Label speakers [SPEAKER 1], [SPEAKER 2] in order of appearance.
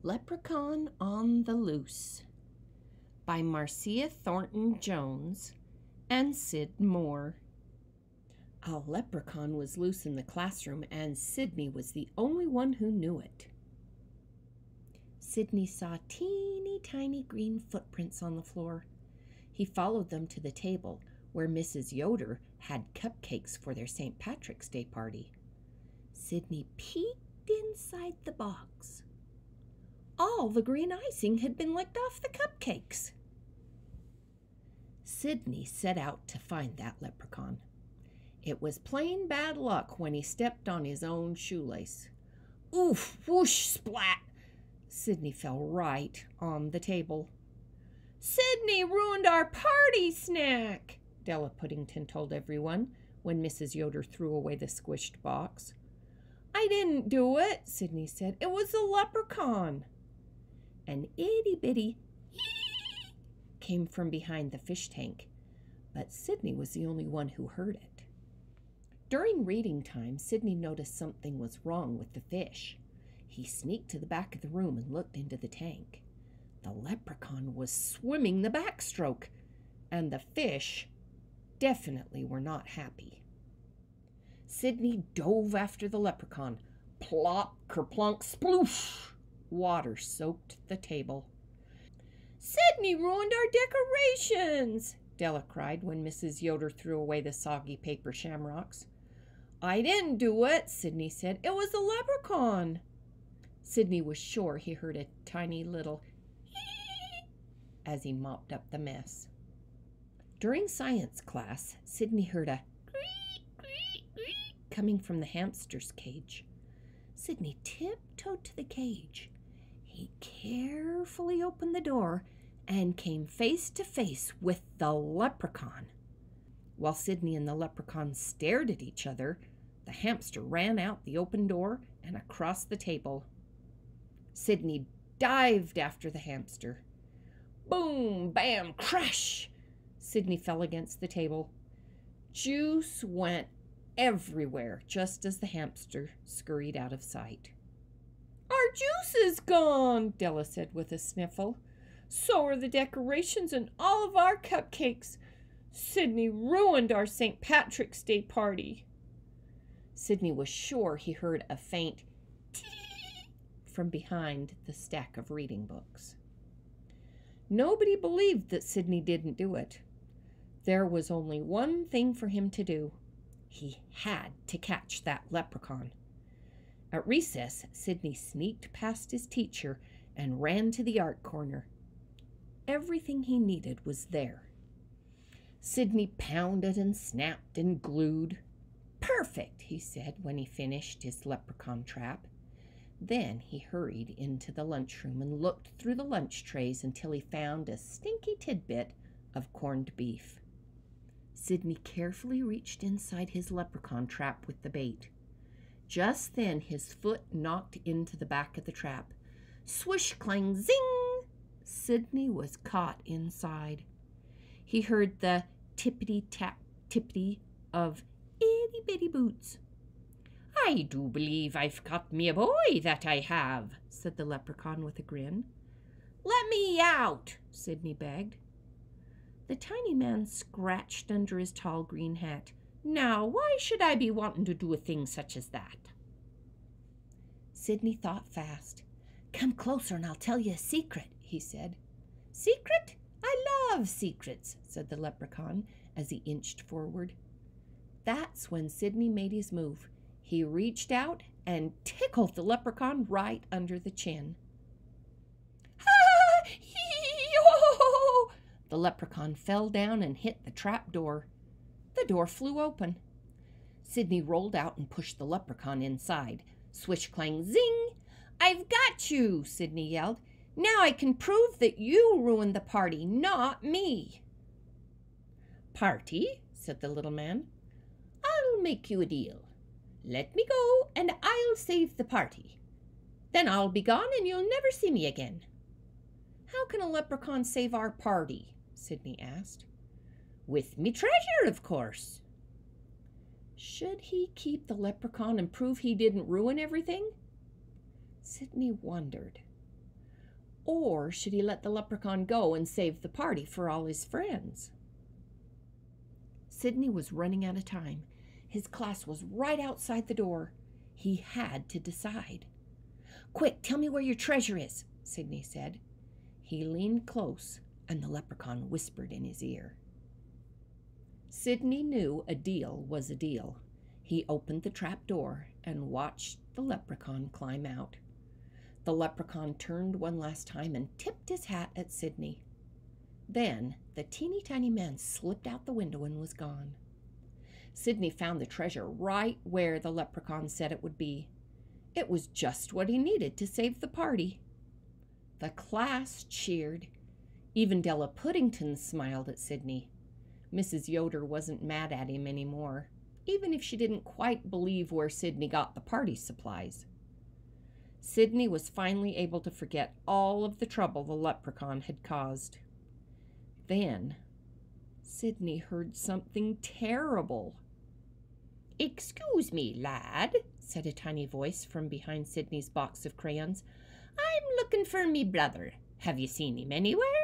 [SPEAKER 1] Leprechaun on the Loose by Marcia Thornton Jones and Sid Moore. A leprechaun was loose in the classroom, and Sidney was the only one who knew it. Sidney saw teeny tiny green footprints on the floor. He followed them to the table where Mrs. Yoder had cupcakes for their St. Patrick's Day party. Sidney peeked inside the box. All the green icing had been licked off the cupcakes. Sidney set out to find that leprechaun. It was plain bad luck when he stepped on his own shoelace. Oof, whoosh, splat! Sidney fell right on the table. "Sidney ruined our party snack," Della Puddington told everyone when Mrs. Yoder threw away the squished box. "I didn't do it," Sidney said. "It was the leprechaun." An itty-bitty hee came from behind the fish tank, but Sidney was the only one who heard it. During reading time, Sidney noticed something was wrong with the fish. He sneaked to the back of the room and looked into the tank. The leprechaun was swimming the backstroke, and the fish definitely were not happy. Sidney dove after the leprechaun. Plop, kerplunk, sploosh! Water soaked the table. "Sidney ruined our decorations!" Della cried when Mrs. Yoder threw away the soggy paper shamrocks. "I didn't do it," Sidney said. "It was the leprechaun." Sidney was sure he heard a tiny little hee as he mopped up the mess. During science class, Sidney heard a creak, creak, creak coming from the hamster's cage. Sidney tiptoed to the cage. He carefully opened the door and came face to face with the leprechaun. While Sidney and the leprechaun stared at each other, the hamster ran out the open door and across the table. Sidney dived after the hamster. Boom, bam, crash! Sidney fell against the table. Juice went everywhere just as the hamster scurried out of sight. "Our juice is gone," Della said with a sniffle. "So are the decorations and all of our cupcakes. Sidney ruined our St. Patrick's Day party." Sidney was sure he heard a faint tee from behind the stack of reading books. Nobody believed that Sidney didn't do it. There was only one thing for him to do. He had to catch that leprechaun. At recess, Sidney sneaked past his teacher and ran to the art corner. Everything he needed was there. Sidney pounded and snapped and glued. "Perfect," he said when he finished his leprechaun trap. Then he hurried into the lunchroom and looked through the lunch trays until he found a stinky tidbit of corned beef. Sidney carefully reached inside his leprechaun trap with the bait. Just then his foot knocked into the back of the trap. Swish, clang, zing! Sidney was caught inside. He heard the tippity-tap, tippity of itty-bitty boots. "I do believe I've caught me a boy, that I have," said the leprechaun with a grin. "Let me out," Sidney begged. The tiny man scratched under his tall green hat. "Now, why should I be wanting to do a thing such as that?" Sidney thought fast. "Come closer and I'll tell you a secret," he said. "Secret? I love secrets," said the leprechaun as he inched forward. That's when Sidney made his move. He reached out and tickled the leprechaun right under the chin. "Ha! Hee-ho!" The leprechaun fell down and hit the trap door. The door flew open. Sidney rolled out and pushed the leprechaun inside. Swish, clang, zing! "I've got you!" Sidney yelled. "Now I can prove that you ruined the party, not me." "Party?" said the little man. "I'll make you a deal. Let me go and I'll save the party. Then I'll be gone and you'll never see me again." "How can a leprechaun save our party?" Sidney asked. "With me treasure, of course." Should he keep the leprechaun and prove he didn't ruin everything? Sidney wondered. Or should he let the leprechaun go and save the party for all his friends? Sidney was running out of time. His class was right outside the door. He had to decide. "Quick, tell me where your treasure is," Sidney said. He leaned close, and the leprechaun whispered in his ear. Sidney knew a deal was a deal. He opened the trap door and watched the leprechaun climb out. The leprechaun turned one last time and tipped his hat at Sidney. Then the teeny tiny man slipped out the window and was gone. Sidney found the treasure right where the leprechaun said it would be. It was just what he needed to save the party. The class cheered. Even Della Puddington smiled at Sidney. Mrs. Yoder wasn't mad at him anymore, even if she didn't quite believe where Sidney got the party supplies. Sidney was finally able to forget all of the trouble the leprechaun had caused. Then Sidney heard something terrible. "Excuse me, lad," said a tiny voice from behind Sidney's box of crayons. "I'm looking for me brother. Have you seen him anywhere?"